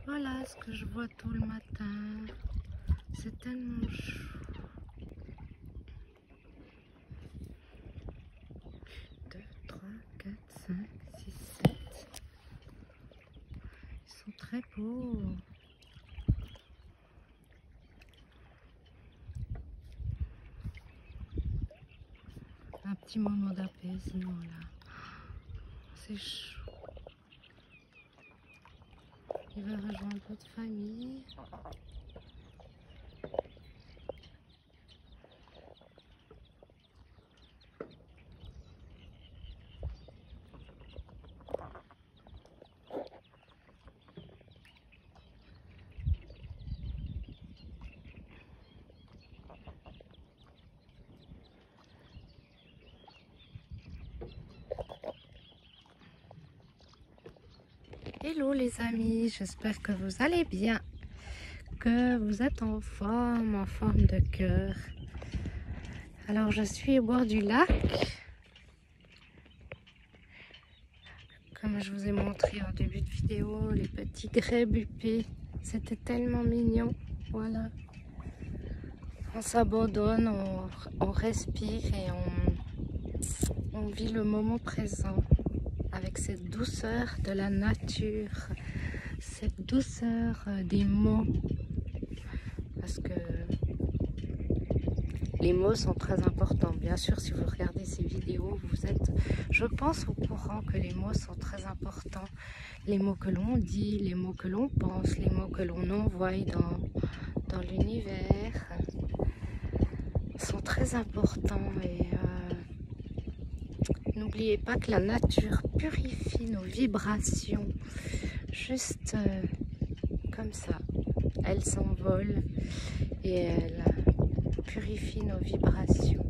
Voilà ce que je vois tout le matin. C'est tellement chaud. 2, 3, 4, 5, 6, 7. Ils sont très beaux. Un petit moment d'apaisement là. C'est chaud. Il va rejoindre votre famille. Hello les amis, j'espère que vous allez bien, que vous êtes en forme de cœur. Alors je suis au bord du lac, comme je vous ai montré en début de vidéo, les petits grébupés, c'était tellement mignon. Voilà, on s'abandonne, on respire et on vit le moment présent avec cette douceur de la nature, cette douceur des mots, parce que les mots sont très importants. Bien sûr, si vous regardez ces vidéos, vous êtes, je pense, au courant que les mots sont très importants. Les mots que l'on dit, les mots que l'on pense, les mots que l'on envoie dans l'univers sont très importants. Et n'oubliez pas que la nature purifie nos vibrations, juste comme ça. Elle s'envole et elle purifie nos vibrations.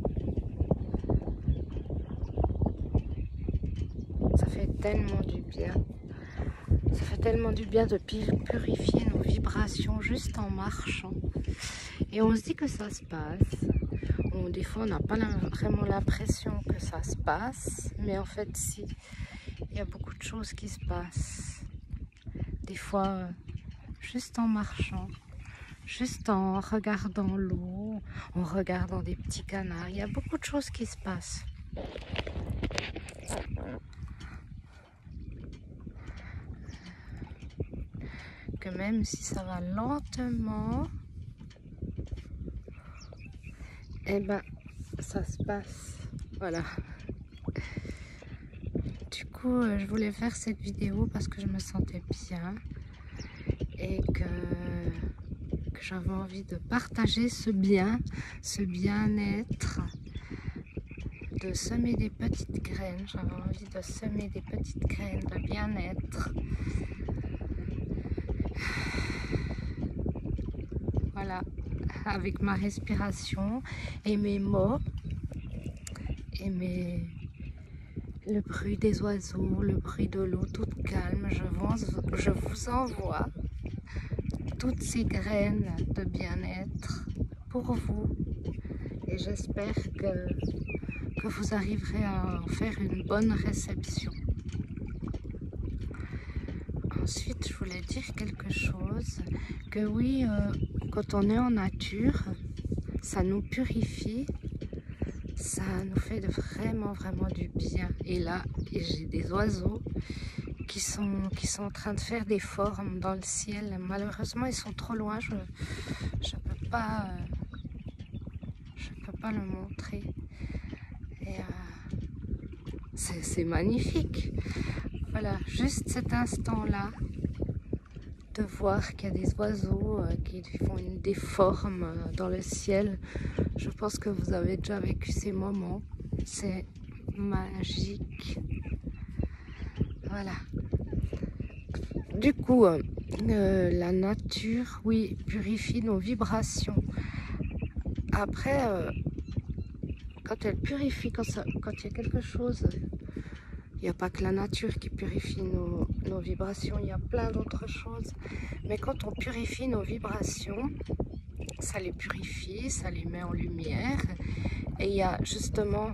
Ça fait tellement du bien. Ça fait tellement du bien de purifier nos vibrations juste en marchant. Et on se dit que ça se passe. Des fois, on n'a pas vraiment l'impression que ça se passe. Mais en fait, si. Il y a beaucoup de choses qui se passent. Des fois, juste en marchant. Juste en regardant l'eau, en regardant des petits canards. Il y a beaucoup de choses qui se passent. Que même si ça va lentement, eh ben, ça se passe. Voilà. Du coup, je voulais faire cette vidéo parce que je me sentais bien et que j'avais envie de partager ce bien-être, de semer des petites graines. J'avais envie de semer des petites graines de bien-être. Voilà, avec ma respiration et mes mots et le bruit des oiseaux, le bruit de l'eau toute calme. Je vous envoie toutes ces graines de bien-être pour vous et j'espère que vous arriverez à en faire une bonne réception. Ensuite, je voulais dire quelque chose, que oui, quand on est en nature, ça nous purifie, ça nous fait vraiment du bien. Et là, j'ai des oiseaux qui sont en train de faire des formes dans le ciel. Malheureusement, ils sont trop loin, je peux pas le montrer. Et c'est magnifique. Voilà, juste cet instant-là, de voir qu'il y a des oiseaux qui font des formes dans le ciel. Je pense que vous avez déjà vécu ces moments. C'est magique. Voilà. Du coup, la nature, oui, purifie nos vibrations. Après, quand elle purifie, quand il y a quelque chose, il n'y a pas que la nature qui purifie nos vibrations, il y a plein d'autres choses. Mais quand on purifie nos vibrations, ça les purifie, ça les met en lumière. Et il y a justement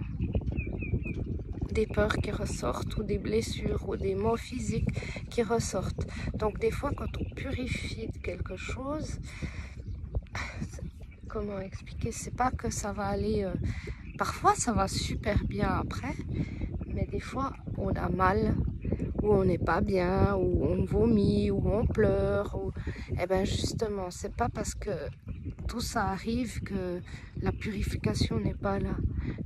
des peurs qui ressortent ou des blessures ou des maux physiques qui ressortent. Donc des fois quand on purifie quelque chose, comment expliquer, c'est pas que ça va aller, parfois ça va super bien après, mais des fois on a mal, ou on n'est pas bien, ou on vomit, ou on pleure, ou... Et bien justement, c'est pas parce que tout ça arrive que la purification n'est pas là.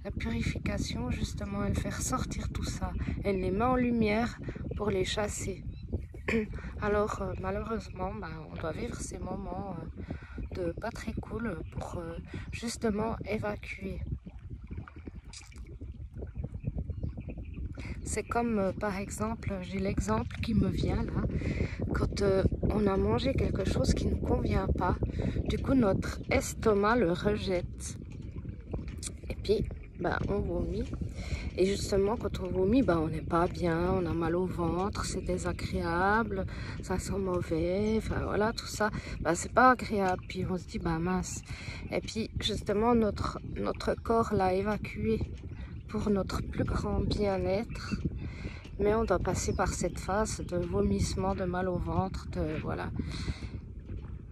La purification, justement, elle fait ressortir tout ça. Elle les met en lumière pour les chasser. Alors, malheureusement, on doit vivre ces moments de pas très cool pour justement évacuer. C'est comme, par exemple, j'ai l'exemple qui me vient là, quand on a mangé quelque chose qui ne nous convient pas, du coup notre estomac le rejette. Et puis, on vomit. Et justement, quand on vomit, on n'est pas bien, on a mal au ventre, c'est désagréable, ça sent mauvais, enfin voilà, tout ça, c'est pas agréable. Puis on se dit, mince. Et puis, justement, notre corps l'a évacué pour notre plus grand bien-être, mais on doit passer par cette phase de vomissement, de mal au ventre, voilà.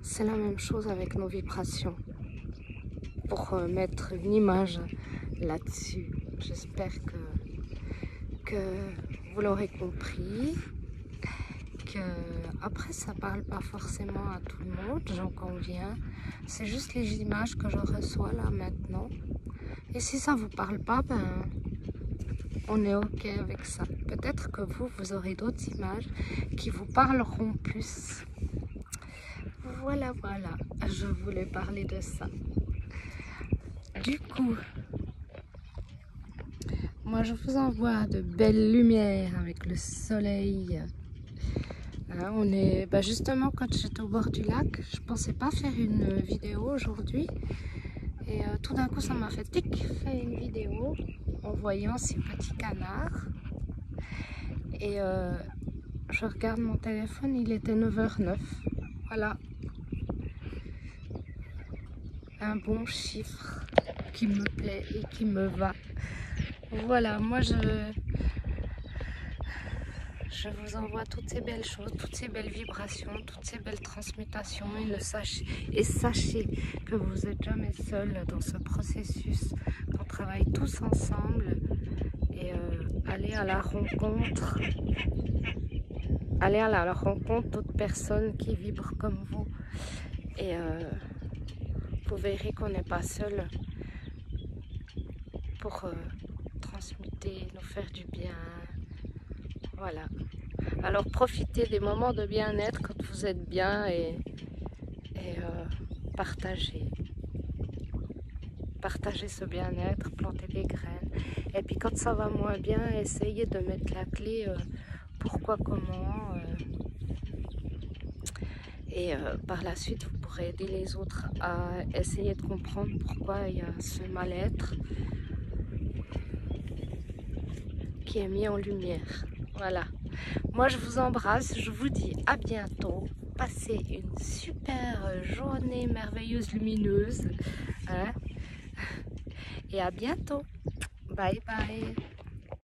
C'est la même chose avec nos vibrations. Pour mettre une image là-dessus, j'espère que vous l'aurez compris, que après ça parle pas forcément à tout le monde, j'en conviens, c'est juste les images que je reçois là maintenant. Et si ça vous parle pas, on est ok avec ça. Peut-être que vous aurez d'autres images qui vous parleront plus. Voilà, je voulais parler de ça. Du coup, moi je vous envoie de belles lumières avec le soleil. Hein, on est, justement, quand j'étais au bord du lac, je pensais pas faire une vidéo aujourd'hui. Et tout d'un coup, ça m'a fait tic, fait une vidéo en voyant ces petits canards. Et je regarde mon téléphone, il était 9h09. Voilà. Un bon chiffre qui me plaît et qui me va. Voilà, moi je vous envoie toutes ces belles choses, toutes ces belles vibrations, toutes ces belles transmutations et sachez que vous n'êtes jamais seul dans ce processus, qu'on travaille tous ensemble et aller à la rencontre d'autres personnes qui vibrent comme vous et vous verrez qu'on n'est pas seul pour transmuter, nous faire du bien. Voilà. Alors profitez des moments de bien-être quand vous êtes bien et partagez. Partagez ce bien-être, plantez des graines. Et puis quand ça va moins bien, essayez de mettre la clé pourquoi, comment. Et par la suite, vous pourrez aider les autres à essayer de comprendre pourquoi il y a ce mal-être qui est mis en lumière. Voilà. Moi, je vous embrasse. Je vous dis à bientôt. Passez une super journée merveilleuse, lumineuse. Hein? Et à bientôt. Bye bye.